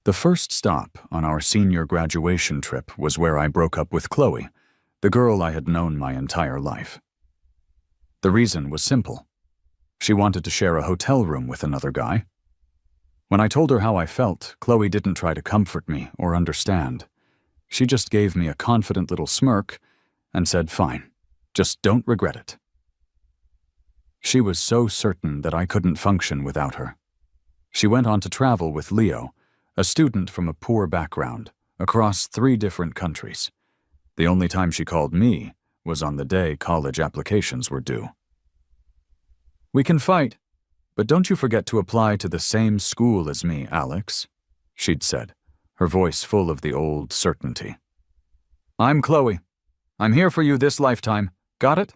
The first stop on our senior graduation trip was where I broke up with Chloe, the girl I had known my entire life. The reason was simple. She wanted to share a hotel room with another guy. When I told her how I felt, Chloe didn't try to comfort me or understand. She just gave me a confident little smirk and said, "Fine, just don't regret it." She was so certain that I couldn't function without her. She went on to travel with Leo, a student from a poor background, across 3 different countries. The only time she called me was on the day college applications were due. "We can fight, but don't you forget to apply to the same school as me, Alex," she'd said, her voice full of the old certainty. "I'm Chloe. I'm here for you this lifetime. Got it?"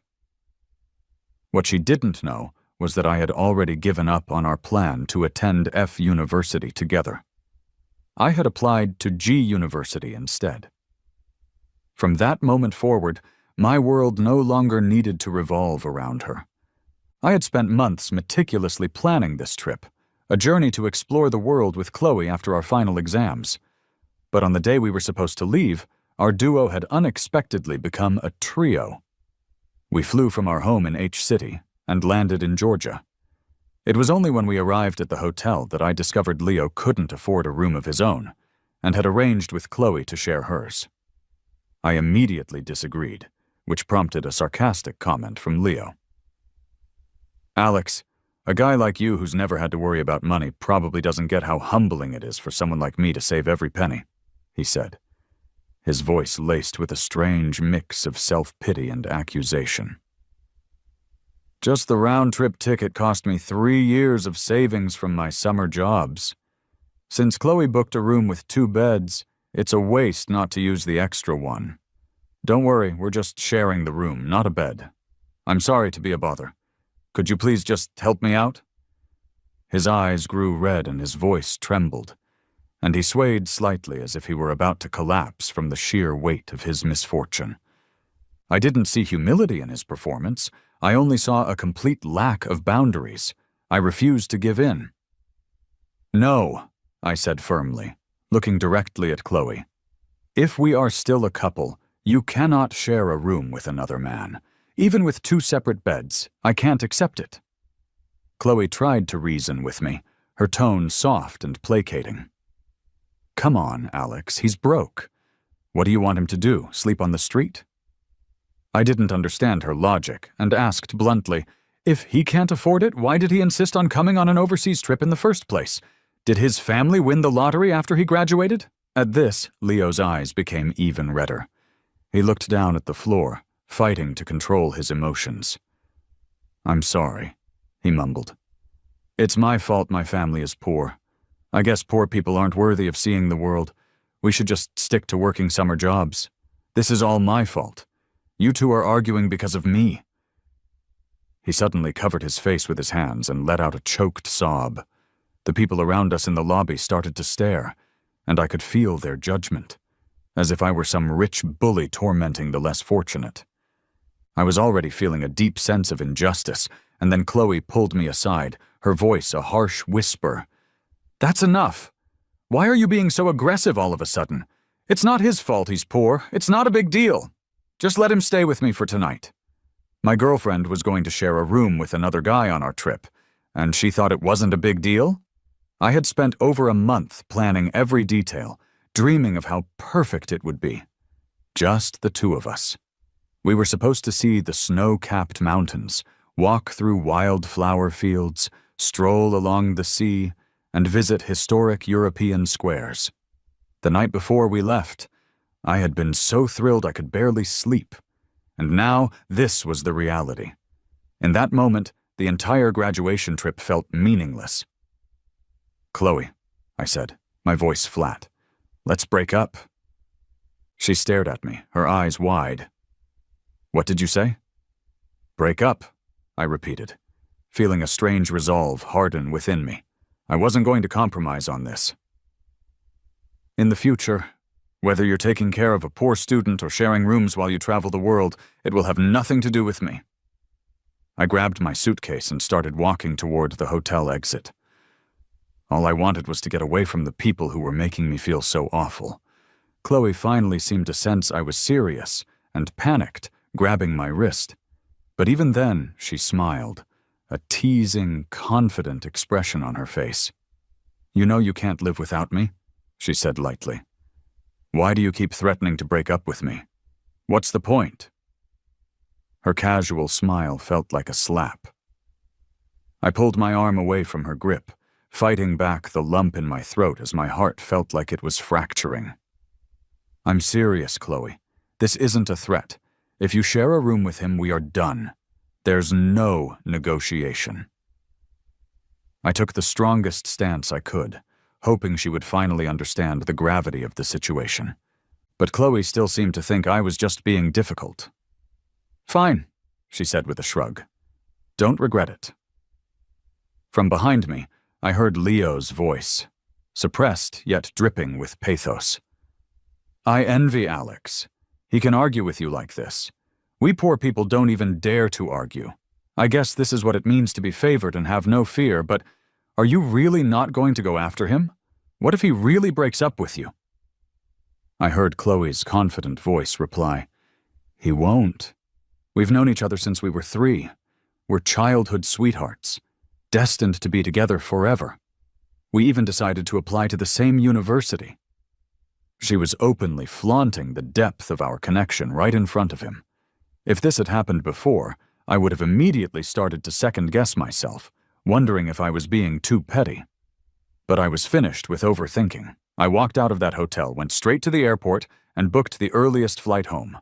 What she didn't know was that I had already given up on our plan to attend F University together. I had applied to G University instead. From that moment forward, my world no longer needed to revolve around her. I had spent months meticulously planning this trip, a journey to explore the world with Chloe after our final exams. But on the day we were supposed to leave, our duo had unexpectedly become a trio. We flew from our home in H City and landed in Georgia. It was only when we arrived at the hotel that I discovered Leo couldn't afford a room of his own and had arranged with Chloe to share hers. I immediately disagreed, which prompted a sarcastic comment from Leo. "Alex, a guy like you who's never had to worry about money probably doesn't get how humbling it is for someone like me to save every penny," he said, his voice laced with a strange mix of self-pity and accusation. "Just the round-trip ticket cost me 3 years of savings from my summer jobs. Since Chloe booked a room with 2 beds, it's a waste not to use the extra one. Don't worry, we're just sharing the room, not a bed. I'm sorry to be a bother. Could you please just help me out?" His eyes grew red and his voice trembled, and he swayed slightly as if he were about to collapse from the sheer weight of his misfortune. I didn't see humility in his performance. I only saw a complete lack of boundaries. I refused to give in. "No," I said firmly, looking directly at Chloe. "If we are still a couple, you cannot share a room with another man. Even with 2 separate beds, I can't accept it." Chloe tried to reason with me, her tone soft and placating. "Come on, Alex, he's broke. What do you want him to do, sleep on the street?" I didn't understand her logic and asked bluntly, "If he can't afford it, why did he insist on coming on an overseas trip in the first place? Did his family win the lottery after he graduated?" At this, Leo's eyes became even redder. He looked down at the floor, fighting to control his emotions. "I'm sorry," he mumbled. "It's my fault my family is poor. I guess poor people aren't worthy of seeing the world. We should just stick to working summer jobs. This is all my fault. You 2 are arguing because of me." He suddenly covered his face with his hands and let out a choked sob. The people around us in the lobby started to stare, and I could feel their judgment, as if I were some rich bully tormenting the less fortunate. I was already feeling a deep sense of injustice, and then Chloe pulled me aside, her voice a harsh whisper. "That's enough. Why are you being so aggressive all of a sudden? It's not his fault he's poor. It's not a big deal. Just let him stay with me for tonight." My girlfriend was going to share a room with another guy on our trip, and she thought it wasn't a big deal? I had spent over a month planning every detail, dreaming of how perfect it would be. Just the 2 of us. We were supposed to see the snow-capped mountains, walk through wildflower fields, stroll along the sea, and visit historic European squares. The night before we left, I had been so thrilled I could barely sleep. And now this was the reality. In that moment, the entire graduation trip felt meaningless. "Chloe," I said, my voice flat, "let's break up." She stared at me, her eyes wide. "What did you say?" "Break up," I repeated, feeling a strange resolve harden within me. I wasn't going to compromise on this. "In the future, whether you're taking care of a poor student or sharing rooms while you travel the world, it will have nothing to do with me." I grabbed my suitcase and started walking toward the hotel exit. All I wanted was to get away from the people who were making me feel so awful. Chloe finally seemed to sense I was serious and panicked, grabbing my wrist. But even then, she smiled, a teasing, confident expression on her face. "You know you can't live without me," she said lightly. "Why do you keep threatening to break up with me? What's the point?" Her casual smile felt like a slap. I pulled my arm away from her grip, fighting back the lump in my throat as my heart felt like it was fracturing. "I'm serious, Chloe. This isn't a threat. If you share a room with him, we are done. There's no negotiation." I took the strongest stance I could, hoping she would finally understand the gravity of the situation. But Chloe still seemed to think I was just being difficult. "Fine," she said with a shrug. "Don't regret it." From behind me, I heard Leo's voice, suppressed yet dripping with pathos. "I envy Alex. He can argue with you like this. We poor people don't even dare to argue. I guess this is what it means to be favored and have no fear, but are you really not going to go after him? What if he really breaks up with you?" I heard Chloe's confident voice reply, "He won't. We've known each other since we were 3. We're childhood sweethearts, destined to be together forever. We even decided to apply to the same university." She was openly flaunting the depth of our connection right in front of him. If this had happened before, I would have immediately started to second-guess myself, wondering if I was being too petty. But I was finished with overthinking. I walked out of that hotel, went straight to the airport, and booked the earliest flight home.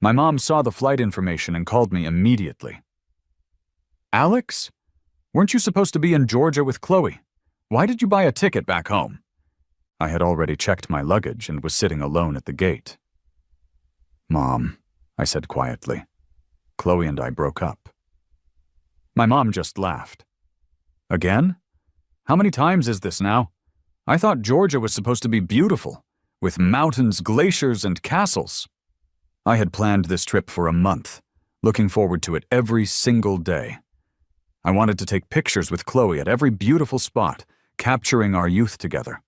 My mom saw the flight information and called me immediately. "Alex? Weren't you supposed to be in Georgia with Chloe? Why did you buy a ticket back home?" I had already checked my luggage and was sitting alone at the gate. "Mom," I said quietly, "Chloe and I broke up." My mom just laughed. "Again? How many times is this now? I thought Georgia was supposed to be beautiful, with mountains, glaciers, and castles." I had planned this trip for a month, looking forward to it every single day. I wanted to take pictures with Chloe at every beautiful spot, capturing our youth together.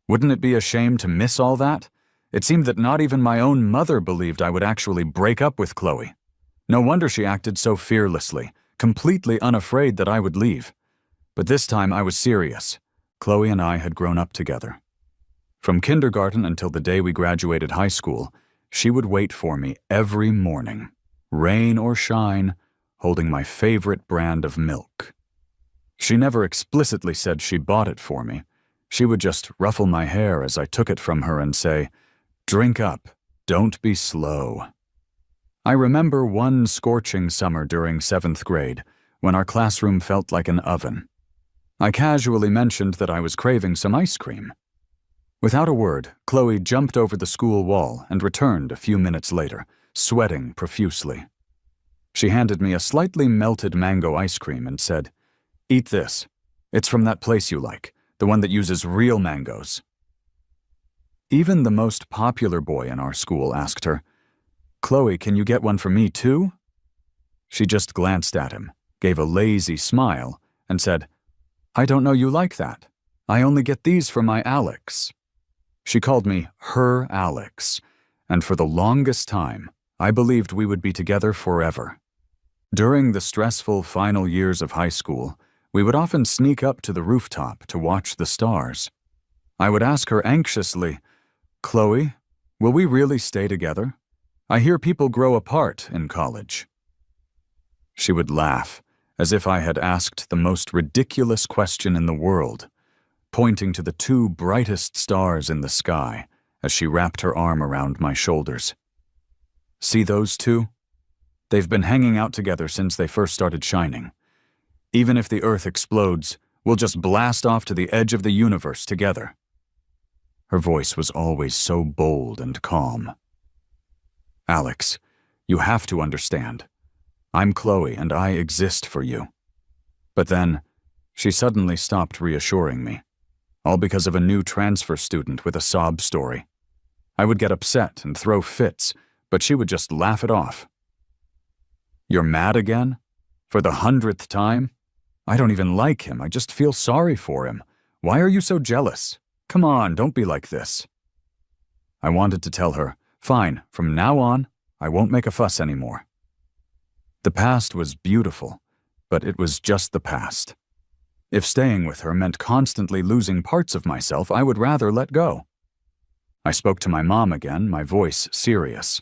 Wouldn't it be a shame to miss all that? It seemed that not even my own mother believed I would actually break up with Chloe. No wonder she acted so fearlessly, completely unafraid that I would leave. But this time I was serious. Chloe and I had grown up together. From kindergarten until the day we graduated high school, she would wait for me every morning, rain or shine, holding my favorite brand of milk. She never explicitly said she bought it for me. She would just ruffle my hair as I took it from her and say, "Drink up, don't be slow." I remember one scorching summer during 7th grade, when our classroom felt like an oven. I casually mentioned that I was craving some ice cream. Without a word, Chloe jumped over the school wall and returned a few minutes later, sweating profusely. She handed me a slightly melted mango ice cream and said, "Eat this. It's from that place you like, the one that uses real mangoes." Even the most popular boy in our school asked her, "Chloe, can you get one for me too?" She just glanced at him, gave a lazy smile, and said, "I don't know you like that. I only get these for my Alex." She called me her Alex, and for the longest time, I believed we would be together forever. During the stressful final years of high school, we would often sneak up to the rooftop to watch the stars. I would ask her anxiously, "Chloe, will we really stay together? I hear people grow apart in college." She would laugh, as if I had asked the most ridiculous question in the world, pointing to the 2 brightest stars in the sky as she wrapped her arm around my shoulders. "See those 2? They've been hanging out together since they first started shining. Even if the Earth explodes, we'll just blast off to the edge of the universe together." Her voice was always so bold and calm. "Alex, you have to understand. I'm Chloe and I exist for you." But then, she suddenly stopped reassuring me, all because of a new transfer student with a sob story. I would get upset and throw fits, but she would just laugh it off. "You're mad again? For the 100th time? I don't even like him. I just feel sorry for him. Why are you so jealous? Come on, don't be like this. I wanted to tell her, fine, from now on, I won't make a fuss anymore. The past was beautiful, but it was just the past. If staying with her meant constantly losing parts of myself, I would rather let go. I spoke to my mom again, my voice serious.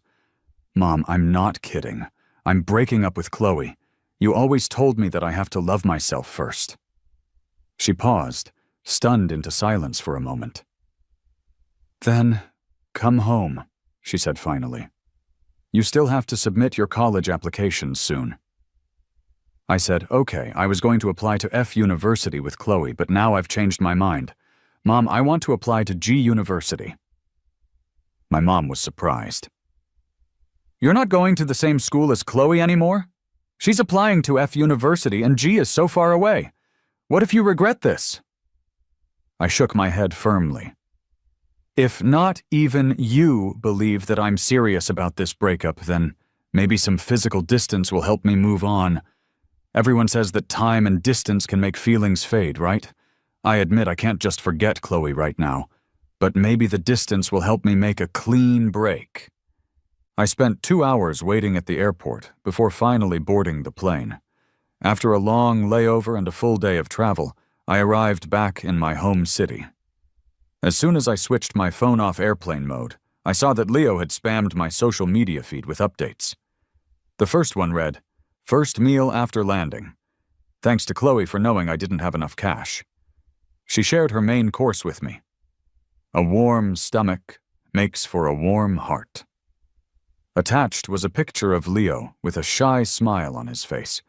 Mom, I'm not kidding. I'm breaking up with Chloe. You always told me that I have to love myself first. She paused, stunned into silence for a moment. Then, come home, she said finally. You still have to submit your college applications soon. I said, okay, I was going to apply to F University with Chloe, but now I've changed my mind. Mom, I want to apply to G University. My mom was surprised. You're not going to the same school as Chloe anymore? She's applying to F University and G is so far away. What if you regret this? I shook my head firmly. If not even you believe that I'm serious about this breakup, then maybe some physical distance will help me move on. Everyone says that time and distance can make feelings fade, right? I admit I can't just forget Chloe right now, but maybe the distance will help me make a clean break. I spent 2 hours waiting at the airport before finally boarding the plane. After a long layover and a full day of travel, I arrived back in my home city. As soon as I switched my phone off airplane mode, I saw that Leo had spammed my social media feed with updates. The first one read, "First meal after landing. Thanks to Chloe for knowing I didn't have enough cash." She shared her main course with me. A warm stomach makes for a warm heart. Attached was a picture of Leo with a shy smile on his face.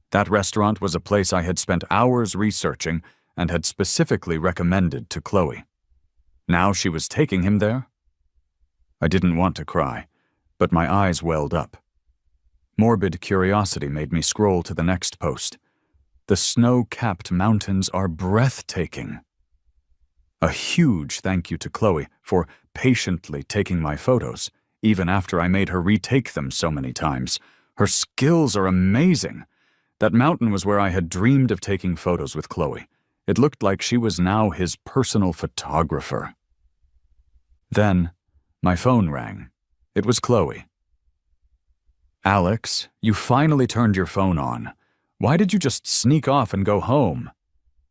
That restaurant was a place I had spent hours researching and had specifically recommended to Chloe. Now she was taking him there? I didn't want to cry, but my eyes welled up. Morbid curiosity made me scroll to the next post. The snow-capped mountains are breathtaking. A huge thank you to Chloe for patiently taking my photos, even after I made her retake them so many times. Her skills are amazing. That mountain was where I had dreamed of taking photos with Chloe. It looked like she was now his personal photographer. Then, my phone rang. It was Chloe. "Alex, you finally turned your phone on. Why did you just sneak off and go home?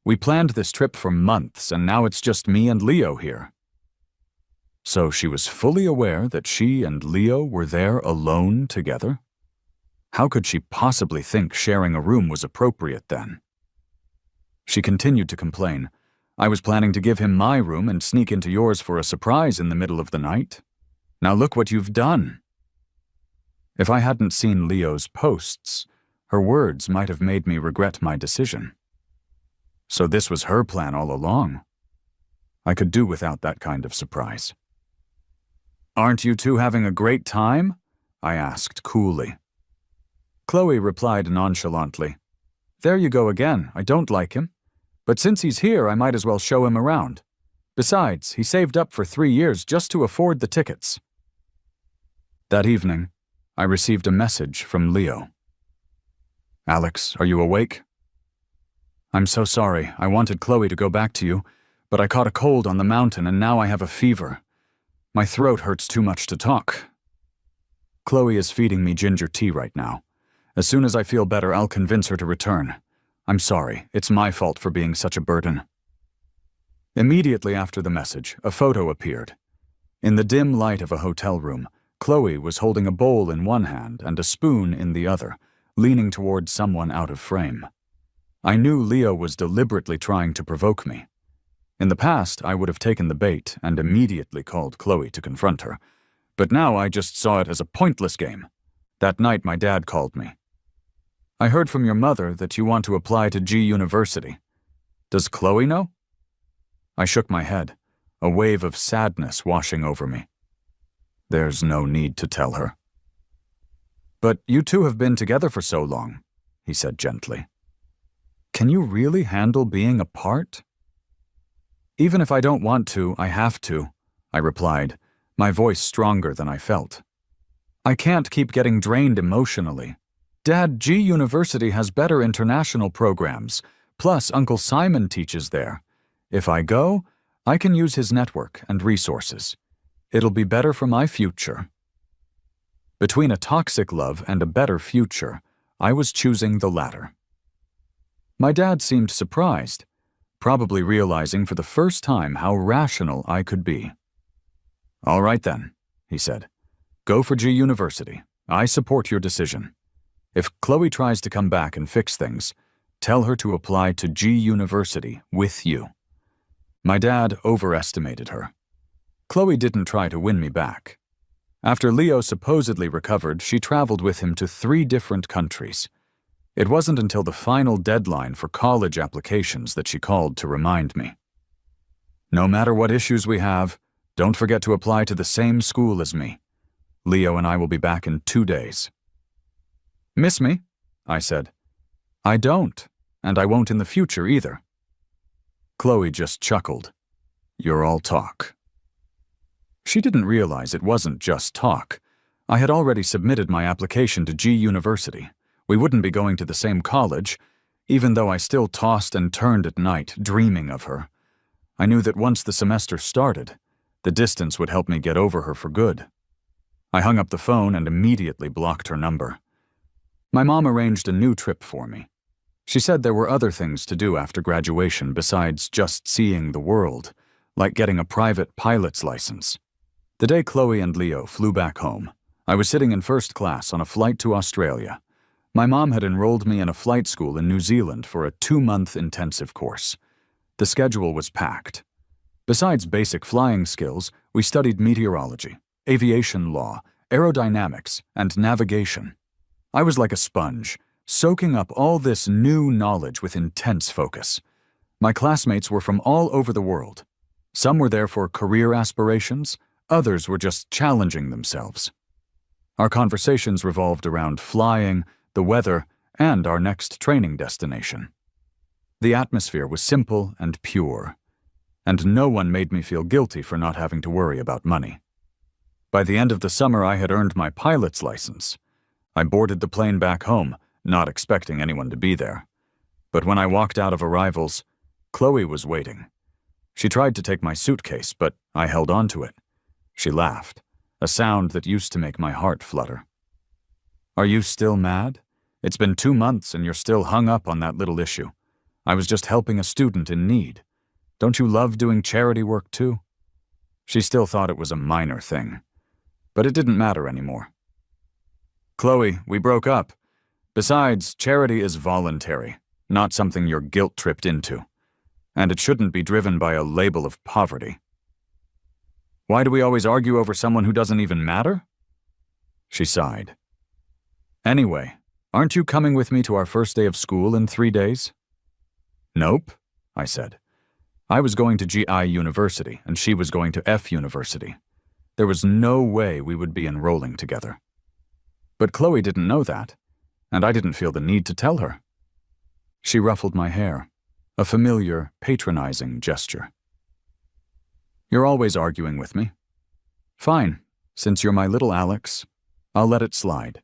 We planned this trip for months, and now it's just me and Leo here." So she was fully aware that she and Leo were there alone together? How could she possibly think sharing a room was appropriate then? She continued to complain. "I was planning to give him my room and sneak into yours for a surprise in the middle of the night. Now look what you've done." If I hadn't seen Leo's posts, her words might have made me regret my decision. So this was her plan all along. I could do without that kind of surprise. "Aren't you two having a great time?" I asked coolly. Chloe replied nonchalantly, "There you go again, I don't like him. But since he's here, I might as well show him around. Besides, he saved up for 3 years just to afford the tickets." That evening, I received a message from Leo. "Alex, are you awake? I'm so sorry. I wanted Chloe to go back to you, but I caught a cold on the mountain and now I have a fever. My throat hurts too much to talk. Chloe is feeding me ginger tea right now. As soon as I feel better, I'll convince her to return. I'm sorry. It's my fault for being such a burden." Immediately after the message, a photo appeared. In the dim light of a hotel room, Chloe was holding a bowl in one hand and a spoon in the other, leaning towards someone out of frame. I knew Leo was deliberately trying to provoke me. In the past, I would have taken the bait and immediately called Chloe to confront her. But now I just saw it as a pointless game. That night my dad called me. "I heard from your mother that you want to apply to G University. Does Chloe know?" I shook my head, a wave of sadness washing over me. "There's no need to tell her." "But you two have been together for so long," he said gently. "Can you really handle being apart?" "Even if I don't want to, I have to," I replied, my voice stronger than I felt. "I can't keep getting drained emotionally. Dad, G University has better international programs, plus Uncle Simon teaches there. If I go, I can use his network and resources. It'll be better for my future. Between a toxic love and a better future, I was choosing the latter. My dad seemed surprised, probably realizing for the first time how rational I could be. All right then, he said. Go for G University. I support your decision. If Chloe tries to come back and fix things, tell her to apply to G University with you. My dad overestimated her. Chloe didn't try to win me back. After Leo supposedly recovered, she traveled with him to 3 different countries. It wasn't until the final deadline for college applications that she called to remind me. No matter what issues we have, don't forget to apply to the same school as me. Leo and I will be back in 2 days. Miss me? I said. I don't, and I won't in the future either. Chloe just chuckled. You're all talk. She didn't realize it wasn't just talk. I had already submitted my application to G University. We wouldn't be going to the same college, even though I still tossed and turned at night, dreaming of her. I knew that once the semester started, the distance would help me get over her for good. I hung up the phone and immediately blocked her number. My mom arranged a new trip for me. She said there were other things to do after graduation besides just seeing the world, like getting a private pilot's license. The day Chloe and Leo flew back home, I was sitting in first class on a flight to Australia. My mom had enrolled me in a flight school in New Zealand for a 2-month intensive course. The schedule was packed. Besides basic flying skills, we studied meteorology, aviation law, aerodynamics, and navigation. I was like a sponge, soaking up all this new knowledge with intense focus. My classmates were from all over the world. Some were there for career aspirations, others were just challenging themselves. Our conversations revolved around flying, the weather, and our next training destination. The atmosphere was simple and pure, and no one made me feel guilty for not having to worry about money. By the end of the summer, I had earned my pilot's license. I boarded the plane back home, not expecting anyone to be there. But when I walked out of arrivals, Chloe was waiting. She tried to take my suitcase, but I held on to it. She laughed, a sound that used to make my heart flutter. Are you still mad? It's been 2 months and you're still hung up on that little issue. I was just helping a student in need. Don't you love doing charity work too? She still thought it was a minor thing, but it didn't matter anymore. Chloe, we broke up. Besides, charity is voluntary, not something you're guilt-tripped into. And it shouldn't be driven by a label of poverty. Why do we always argue over someone who doesn't even matter? She sighed. Anyway, aren't you coming with me to our first day of school in 3 days? Nope, I said. I was going to GI University and she was going to F University. There was no way we would be enrolling together. But Chloe didn't know that, and I didn't feel the need to tell her. She ruffled my hair, a familiar, patronizing gesture. You're always arguing with me. Fine, since you're my little Alex, I'll let it slide.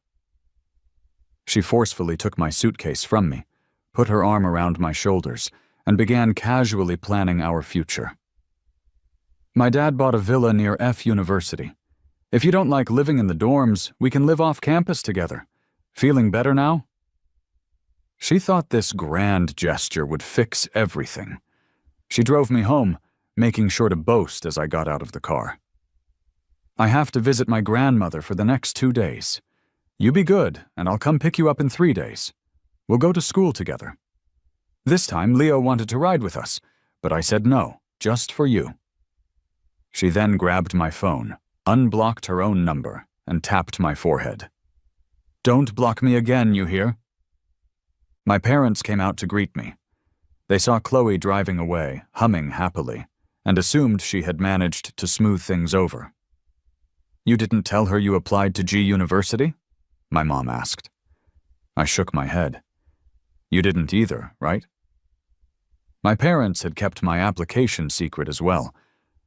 She forcefully took my suitcase from me, put her arm around my shoulders, and began casually planning our future. My dad bought a villa near F University. If you don't like living in the dorms, we can live off campus together. Feeling better now? She thought this grand gesture would fix everything. She drove me home, making sure to boast as I got out of the car. I have to visit my grandmother for the next 2 days. You be good, and I'll come pick you up in 3 days. We'll go to school together. This time, Leo wanted to ride with us, but I said no, just for you. She then grabbed my phone, unblocked her own number, and tapped my forehead. Don't block me again, you hear? My parents came out to greet me. They saw Chloe driving away, humming happily, and assumed she had managed to smooth things over. You didn't tell her you applied to G University? My mom asked. I shook my head. You didn't either, right? My parents had kept my application secret as well.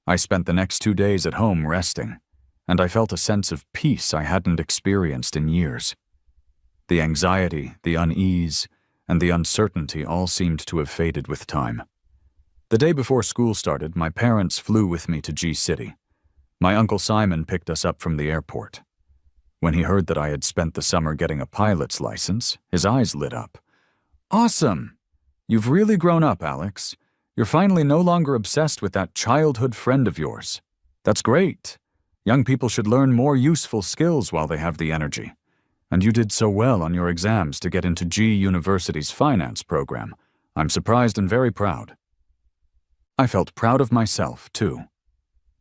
I spent the next 2 days at home resting, and I felt a sense of peace I hadn't experienced in years. The anxiety, the unease, and the uncertainty all seemed to have faded with time. The day before school started, my parents flew with me to G-City. My Uncle Simon picked us up from the airport. When he heard that I had spent the summer getting a pilot's license, his eyes lit up. "Awesome! You've really grown up, Alex. You're finally no longer obsessed with that childhood friend of yours. That's great. Young people should learn more useful skills while they have the energy. And you did so well on your exams to get into G University's finance program. I'm surprised and very proud." I felt proud of myself, too.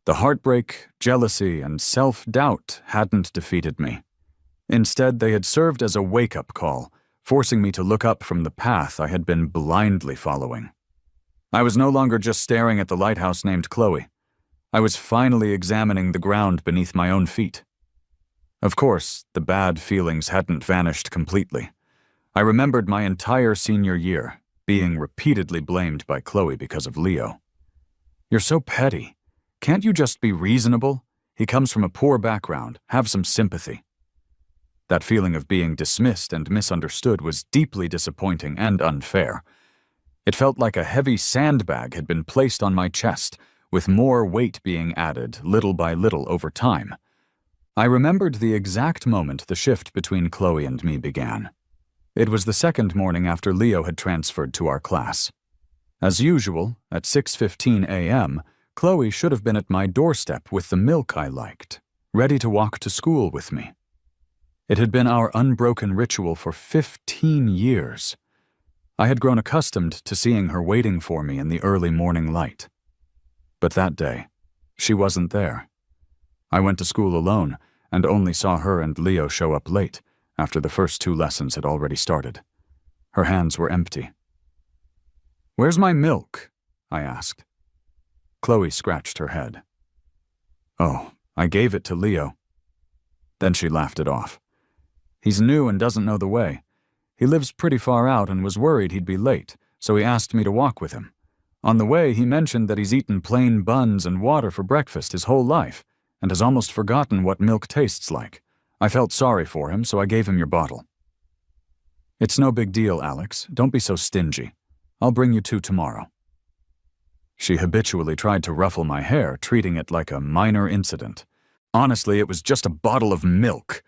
The heartbreak, jealousy, and self-doubt hadn't defeated me. Instead, they had served as a wake-up call, forcing me to look up from the path I had been blindly following. I was no longer just staring at the lighthouse named Chloe. I was finally examining the ground beneath my own feet. Of course, the bad feelings hadn't vanished completely. I remembered my entire senior year, being repeatedly blamed by Chloe because of Leo. "You're so petty. Can't you just be reasonable? He comes from a poor background. Have some sympathy." That feeling of being dismissed and misunderstood was deeply disappointing and unfair. It felt like a heavy sandbag had been placed on my chest, with more weight being added little by little over time. I remembered the exact moment the shift between Chloe and me began. It was the second morning after Leo had transferred to our class. As usual, at 6:15 a.m., Chloe should have been at my doorstep with the milk I liked, ready to walk to school with me. It had been our unbroken ritual for 15 years. I had grown accustomed to seeing her waiting for me in the early morning light. But that day, she wasn't there. I went to school alone and only saw her and Leo show up late, after the first 2 lessons had already started. Her hands were empty. "Where's my milk?" I asked. Chloe scratched her head. "Oh, I gave it to Leo." Then she laughed it off. "He's new and doesn't know the way. He lives pretty far out and was worried he'd be late, so he asked me to walk with him. On the way, he mentioned that he's eaten plain buns and water for breakfast his whole life and has almost forgotten what milk tastes like. I felt sorry for him, so I gave him your bottle." "It's no big deal, Alex. Don't be so stingy. I'll bring you 2 tomorrow." She habitually tried to ruffle my hair, treating it like a minor incident. Honestly, it was just a bottle of milk.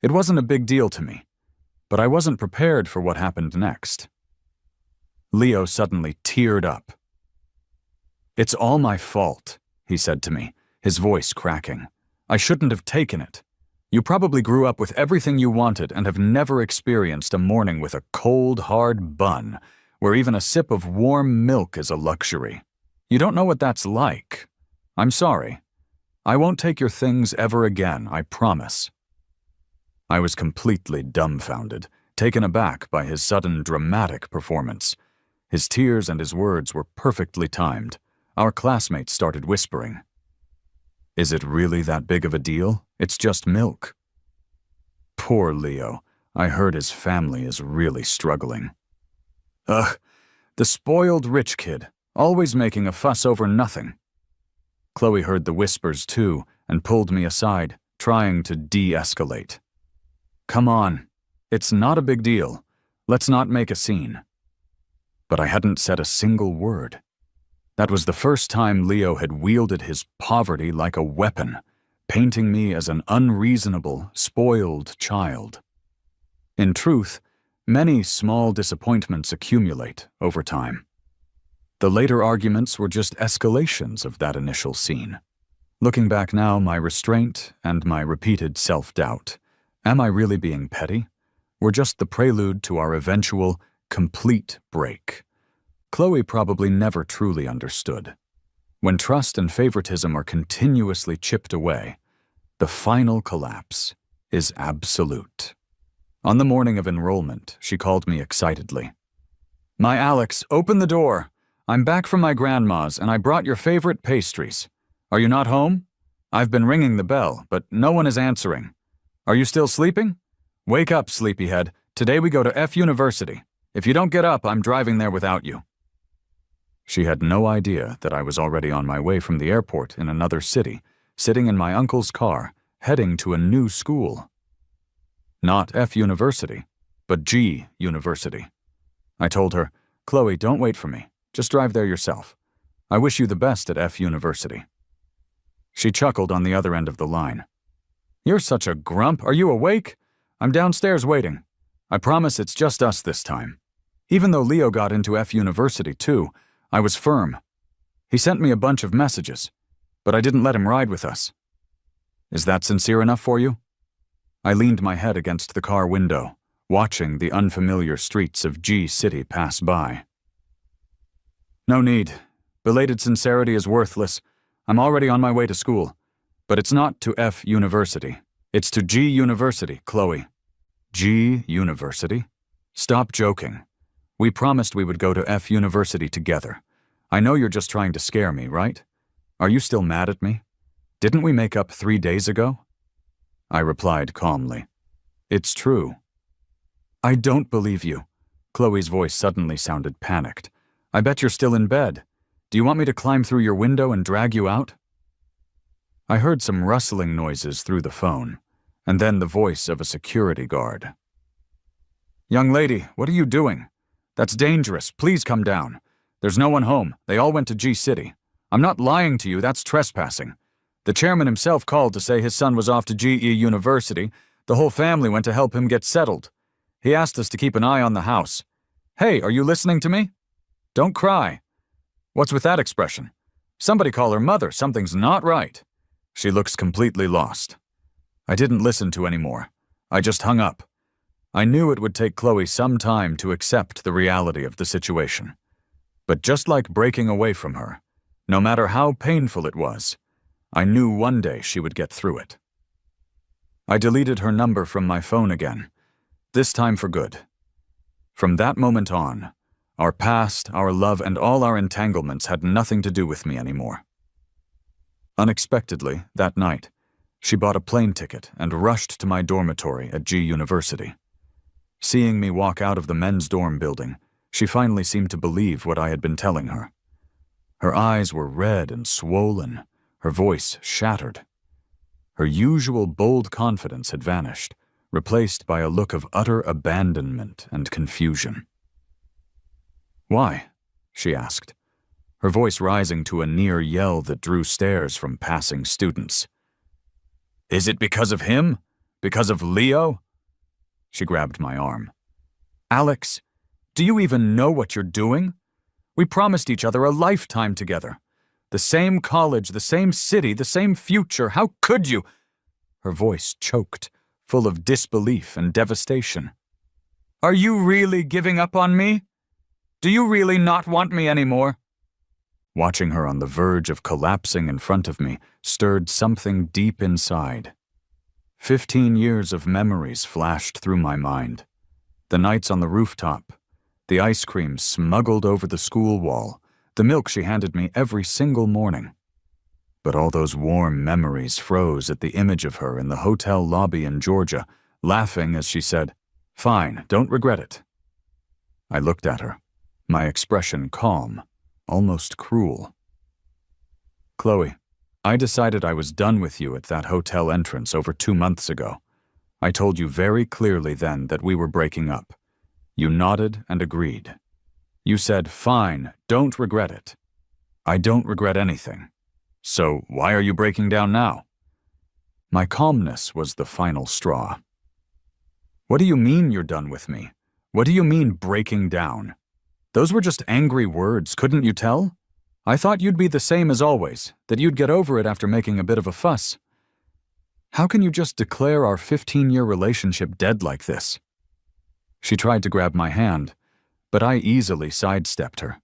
It wasn't a big deal to me, but I wasn't prepared for what happened next. Leo suddenly teared up. "It's all my fault," he said to me, his voice cracking. "I shouldn't have taken it. You probably grew up with everything you wanted and have never experienced a morning with a cold, hard bun, where even a sip of warm milk is a luxury. You don't know what that's like. I'm sorry. I won't take your things ever again, I promise." I was completely dumbfounded, taken aback by his sudden dramatic performance. His tears and his words were perfectly timed. Our classmates started whispering. "Is it really that big of a deal? It's just milk." Poor Leo. I heard his family is really struggling. Ugh, the spoiled rich kid, always making a fuss over nothing. Chloe heard the whispers too and pulled me aside, trying to de-escalate. "Come on, it's not a big deal. Let's not make a scene." But I hadn't said a single word. That was the first time Leo had wielded his poverty like a weapon, painting me as an unreasonable, spoiled child. In truth, many small disappointments accumulate over time. The later arguments were just escalations of that initial scene. Looking back now, my restraint and my repeated self-doubt, am I really being petty? Were just the prelude to our eventual, complete break. Chloe probably never truly understood. When trust and favoritism are continuously chipped away, the final collapse is absolute. On the morning of enrollment, she called me excitedly. "My Alex, open the door. I'm back from my grandma's and I brought your favorite pastries. Are you not home? I've been ringing the bell, but no one is answering. Are you still sleeping? Wake up, sleepyhead. Today we go to F University. If you don't get up, I'm driving there without you." She had no idea that I was already on my way from the airport in another city, sitting in my uncle's car, heading to a new school. Not F University, but G University. I told her, "Chloe, don't wait for me. Just drive there yourself. I wish you the best at F University." She chuckled on the other end of the line. "You're such a grump. Are you awake? I'm downstairs waiting. I promise it's just us this time." Even though Leo got into F University too, I was firm. He sent me a bunch of messages, but I didn't let him ride with us. Is that sincere enough for you? I leaned my head against the car window, watching the unfamiliar streets of G City pass by. No need. Belated sincerity is worthless. I'm already on my way to school. But it's not to F University. It's to G University, Chloe. G University? Stop joking. We promised we would go to F University together. I know you're just trying to scare me, right? Are you still mad at me? Didn't we make up 3 days ago? I replied calmly. It's true. I don't believe you. Chloe's voice suddenly sounded panicked. I bet you're still in bed. Do you want me to climb through your window and drag you out? I heard some rustling noises through the phone, and then the voice of a security guard. Young lady, what are you doing? That's dangerous. Please come down. There's no one home. They all went to G City. I'm not lying to you. That's trespassing. The chairman himself called to say his son was off to GE University. The whole family went to help him get settled. He asked us to keep an eye on the house. Hey, are you listening to me? Don't cry. What's with that expression? Somebody call her mother. Something's not right. She looks completely lost. I didn't listen to any more. I just hung up. I knew it would take Chloe some time to accept the reality of the situation. But just like breaking away from her, no matter how painful it was, I knew one day she would get through it. I deleted her number from my phone again, this time for good. From that moment on, our past, our love, and all our entanglements had nothing to do with me anymore. Unexpectedly, that night, she bought a plane ticket and rushed to my dormitory at G University. Seeing me walk out of the men's dorm building, she finally seemed to believe what I had been telling her. Her eyes were red and swollen, her voice shattered. Her usual bold confidence had vanished, replaced by a look of utter abandonment and confusion. Why? She asked, her voice rising to a near yell that drew stares from passing students. Is it because of him? Because of Leo? She grabbed my arm. Alex, do you even know what you're doing? We promised each other a lifetime together. The same college, the same city, the same future. How could you? Her voice choked, full of disbelief and devastation. Are you really giving up on me? Do you really not want me anymore? Watching her on the verge of collapsing in front of me stirred something deep inside. 15 years of memories flashed through my mind. The nights on the rooftop, the ice cream smuggled over the school wall, the milk she handed me every single morning. But all those warm memories froze at the image of her in the hotel lobby in Georgia, laughing as she said, Fine, don't regret it. I looked at her, my expression calm, almost cruel. Chloe, I decided I was done with you at that hotel entrance over 2 months ago. I told you very clearly then that we were breaking up. You nodded and agreed. You said, fine, don't regret it. I don't regret anything. So why are you breaking down now? My calmness was the final straw. What do you mean you're done with me? What do you mean breaking down? Those were just angry words, couldn't you tell? I thought you'd be the same as always, that you'd get over it after making a bit of a fuss. How can you just declare our 15-year relationship dead like this? She tried to grab my hand, but I easily sidestepped her.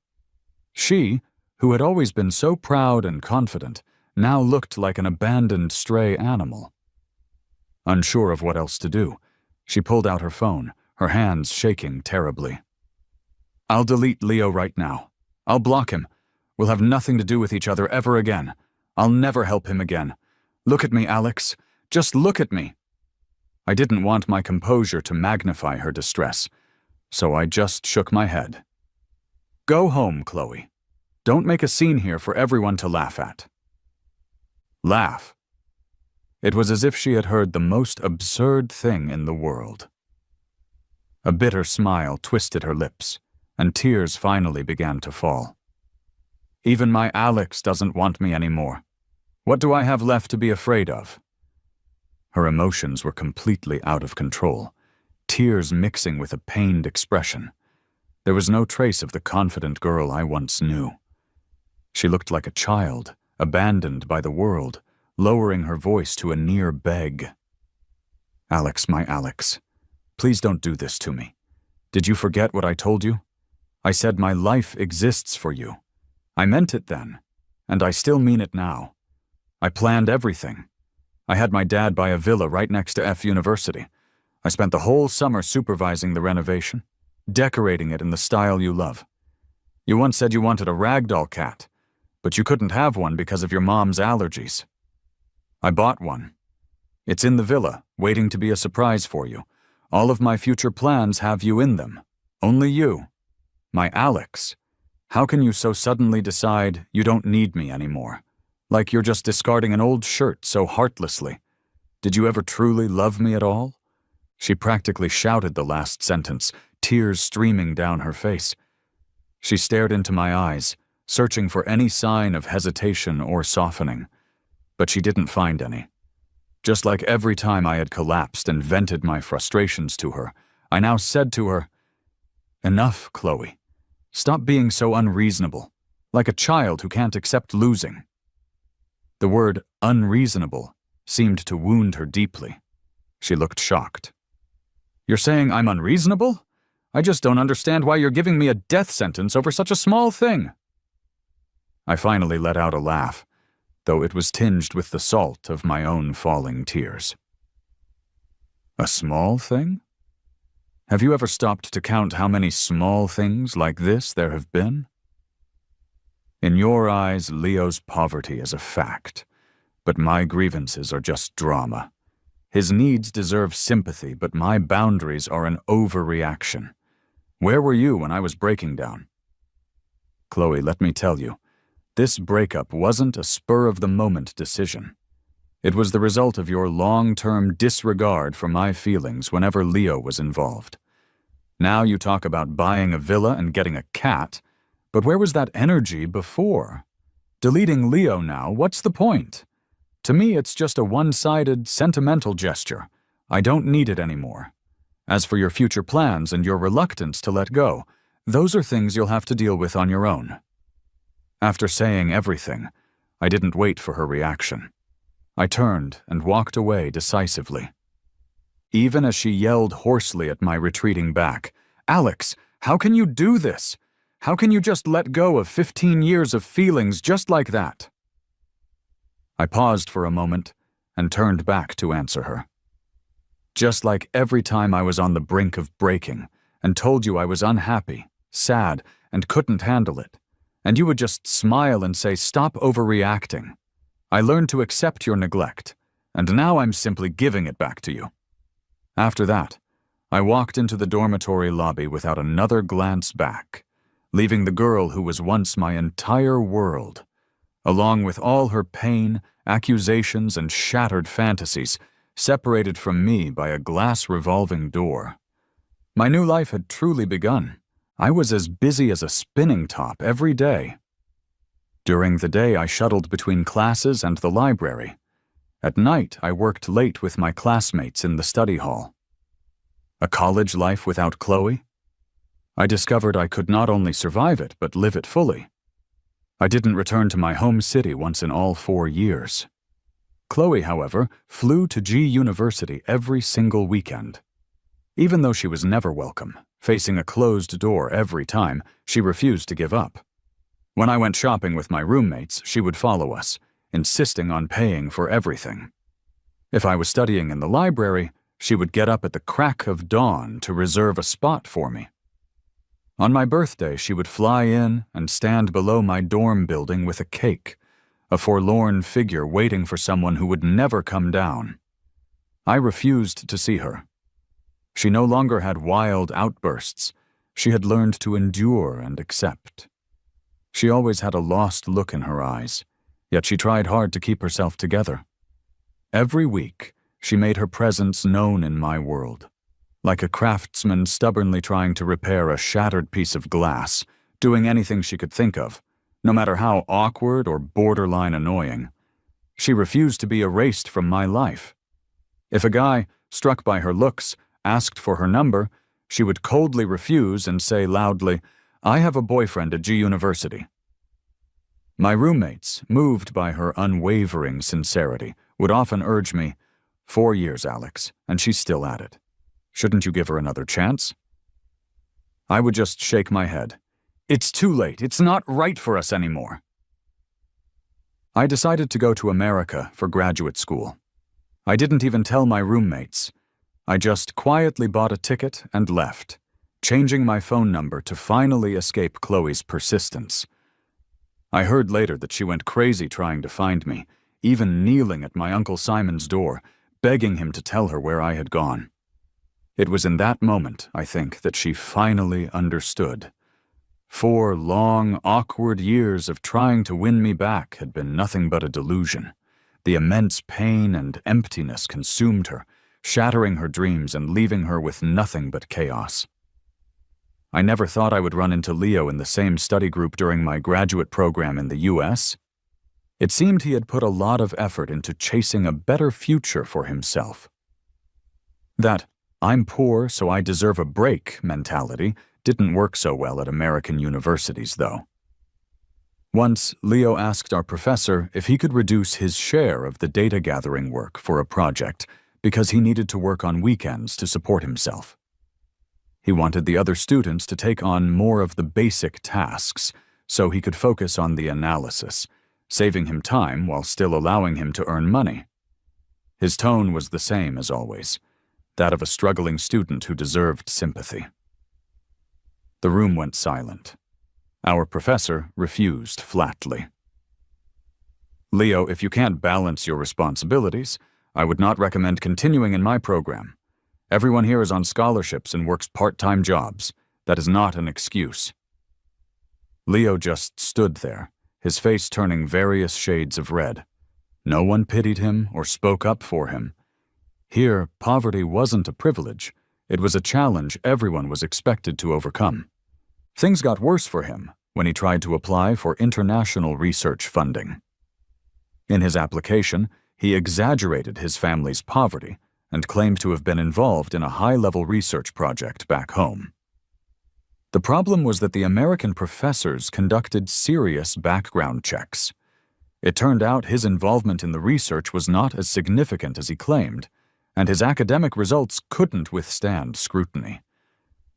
She, who had always been so proud and confident, now looked like an abandoned stray animal. Unsure of what else to do, she pulled out her phone, her hands shaking terribly. I'll delete Leo right now. I'll block him. We'll have nothing to do with each other ever again. I'll never help him again. Look at me, Alex. Just look at me. I didn't want my composure to magnify her distress, so I just shook my head. Go home, Chloe. Don't make a scene here for everyone to laugh at. Laugh. It was as if she had heard the most absurd thing in the world. A bitter smile twisted her lips, and tears finally began to fall. Even my Alex doesn't want me anymore. What do I have left to be afraid of? Her emotions were completely out of control, tears mixing with a pained expression. There was no trace of the confident girl I once knew. She looked like a child, abandoned by the world, lowering her voice to a near beg. Alex, my Alex, please don't do this to me. Did you forget what I told you? I said my life exists for you. I meant it then, and I still mean it now. I planned everything. I had my dad buy a villa right next to F University. I spent the whole summer supervising the renovation, decorating it in the style you love. You once said you wanted a ragdoll cat, but you couldn't have one because of your mom's allergies. I bought one. It's in the villa, waiting to be a surprise for you. All of my future plans have you in them. Only you. My Alex. How can you so suddenly decide you don't need me anymore? Like you're just discarding an old shirt so heartlessly. Did you ever truly love me at all? She practically shouted the last sentence, tears streaming down her face. She stared into my eyes, searching for any sign of hesitation or softening. But she didn't find any. Just like every time I had collapsed and vented my frustrations to her, I now said to her, "Enough, Chloe. Stop being so unreasonable, like a child who can't accept losing." The word unreasonable seemed to wound her deeply. She looked shocked. "You're saying I'm unreasonable? I just don't understand why you're giving me a death sentence over such a small thing." I finally let out a laugh, though it was tinged with the salt of my own falling tears. A small thing? Have you ever stopped to count how many small things like this there have been? In your eyes, Leo's poverty is a fact, but my grievances are just drama. His needs deserve sympathy, but my boundaries are an overreaction. Where were you when I was breaking down? Chloe, let me tell you, this breakup wasn't a spur-of-the-moment decision. It was the result of your long-term disregard for my feelings whenever Leo was involved. Now you talk about buying a villa and getting a cat, but where was that energy before? Deleting Leo now, what's the point? To me, it's just a one-sided, sentimental gesture. I don't need it anymore. As for your future plans and your reluctance to let go, those are things you'll have to deal with on your own. After saying everything, I didn't wait for her reaction. I turned and walked away decisively. Even as she yelled hoarsely at my retreating back, "Alex, how can you do this? How can you just let go of 15 years of feelings just like that?" I paused for a moment and turned back to answer her. Just like every time I was on the brink of breaking and told you I was unhappy, sad, and couldn't handle it, and you would just smile and say, "Stop overreacting." I learned to accept your neglect, and now I'm simply giving it back to you. After that, I walked into the dormitory lobby without another glance back, leaving the girl who was once my entire world, along with all her pain, accusations, and shattered fantasies, separated from me by a glass revolving door. My new life had truly begun. I was as busy as a spinning top every day. During the day, I shuttled between classes and the library. At night, I worked late with my classmates in the study hall. A college life without Chloe? I discovered I could not only survive it, but live it fully. I didn't return to my home city once in all 4 years. Chloe, however, flew to G University every single weekend. Even though she was never welcome, facing a closed door every time, she refused to give up. When I went shopping with my roommates, she would follow us, insisting on paying for everything. If I was studying in the library, she would get up at the crack of dawn to reserve a spot for me. On my birthday, she would fly in and stand below my dorm building with a cake, a forlorn figure waiting for someone who would never come down. I refused to see her. She no longer had wild outbursts. She had learned to endure and accept. She always had a lost look in her eyes, yet she tried hard to keep herself together. Every week, she made her presence known in my world. like a craftsman stubbornly trying to repair a shattered piece of glass, doing anything she could think of, no matter how awkward or borderline annoying. She refused to be erased from my life. If a guy, struck by her looks, asked for her number, she would coldly refuse and say loudly, "I have a boyfriend at G University." My roommates, moved by her unwavering sincerity, would often urge me, "4 years, Alex, and she's still at it. Shouldn't you give her another chance?" I would just shake my head. "It's too late. It's not right for us anymore." I decided to go to America for graduate school. I didn't even tell my roommates. I just quietly bought a ticket and left, changing my phone number to finally escape Chloe's persistence. I heard later that she went crazy trying to find me, even kneeling at my Uncle Simon's door, begging him to tell her where I had gone. It was in that moment, I think, that she finally understood. 4 long, awkward years of trying to win me back had been nothing but a delusion. The immense pain and emptiness consumed her, shattering her dreams and leaving her with nothing but chaos. I never thought I would run into Leo in the same study group during my graduate program in the US. It seemed he had put a lot of effort into chasing a better future for himself. That "I'm poor, so I deserve a break" mentality didn't work so well at American universities, though. Once, Leo asked our professor if he could reduce his share of the data gathering work for a project because he needed to work on weekends to support himself. He wanted the other students to take on more of the basic tasks so he could focus on the analysis, saving him time while still allowing him to earn money. His tone was the same as always, that of a struggling student who deserved sympathy. The room went silent. Our professor refused flatly. "Leo, if you can't balance your responsibilities, I would not recommend continuing in my program. Everyone here is on scholarships and works part-time jobs. That is not an excuse." Leo just stood there, his face turning various shades of red. No one pitied him or spoke up for him. Here, poverty wasn't a privilege. It was a challenge everyone was expected to overcome. Things got worse for him when he tried to apply for international research funding. In his application, he exaggerated his family's poverty and claimed to have been involved in a high-level research project back home. The problem was that the American professors conducted serious background checks. It turned out his involvement in the research was not as significant as he claimed, and his academic results couldn't withstand scrutiny.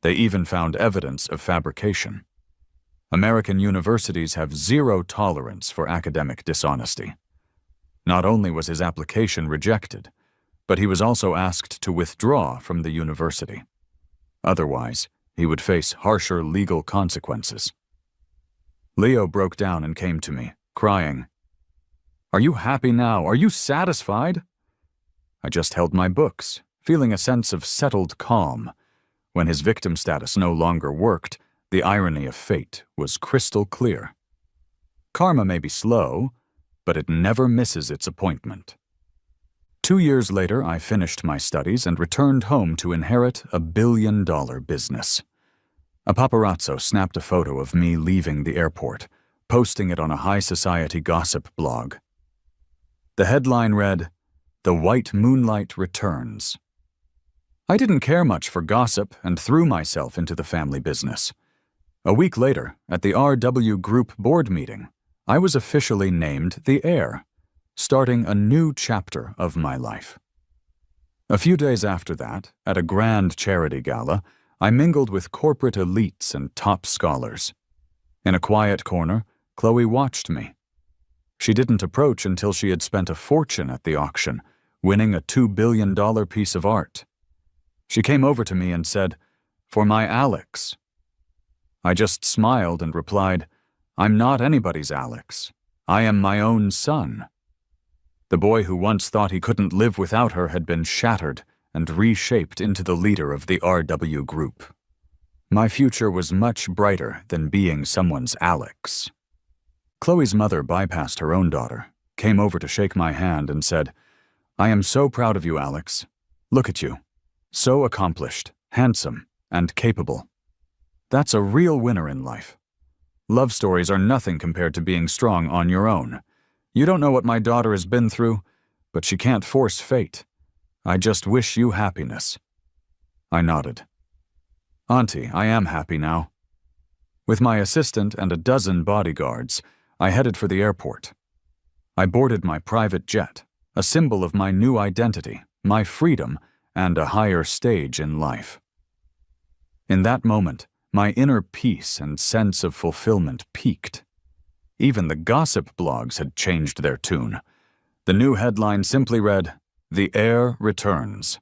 They even found evidence of fabrication. American universities have zero tolerance for academic dishonesty. Not only was his application rejected, but he was also asked to withdraw from the university. Otherwise, he would face harsher legal consequences. Leo broke down and came to me, crying, "Are you happy now? Are you satisfied?" I just held my books, feeling a sense of settled calm. When his victim status no longer worked, the irony of fate was crystal clear. Karma may be slow, but it never misses its appointment. 2 years later, I finished my studies and returned home to inherit a billion-dollar business. A paparazzo snapped a photo of me leaving the airport, posting it on a high society gossip blog. The headline read, "The White Moonlight Returns." I didn't care much for gossip and threw myself into the family business. A week later, at the RW Group board meeting, I was officially named the heir, starting a new chapter of my life. A few days after that, at a grand charity gala, I mingled with corporate elites and top scholars. In a quiet corner, Chloe watched me. She didn't approach until she had spent a fortune at the auction, winning a $2 billion piece of art. She came over to me and said, "For my Alex." I just smiled and replied, "I'm not anybody's Alex. I am my own son." The boy who once thought he couldn't live without her had been shattered and reshaped into the leader of the RW Group. My future was much brighter than being someone's Alex. Chloe's mother bypassed her own daughter, came over to shake my hand and said, "I am so proud of you, Alex. Look at you. So accomplished, handsome, and capable. That's a real winner in life. Love stories are nothing compared to being strong on your own. You don't know what my daughter has been through, but she can't force fate. I just wish you happiness." I nodded. "Auntie, I am happy now." With my assistant and a dozen bodyguards, I headed for the airport. I boarded my private jet, a symbol of my new identity, my freedom, and a higher stage in life. In that moment, my inner peace and sense of fulfillment peaked. Even the gossip blogs had changed their tune. The new headline simply read, "The heir returns."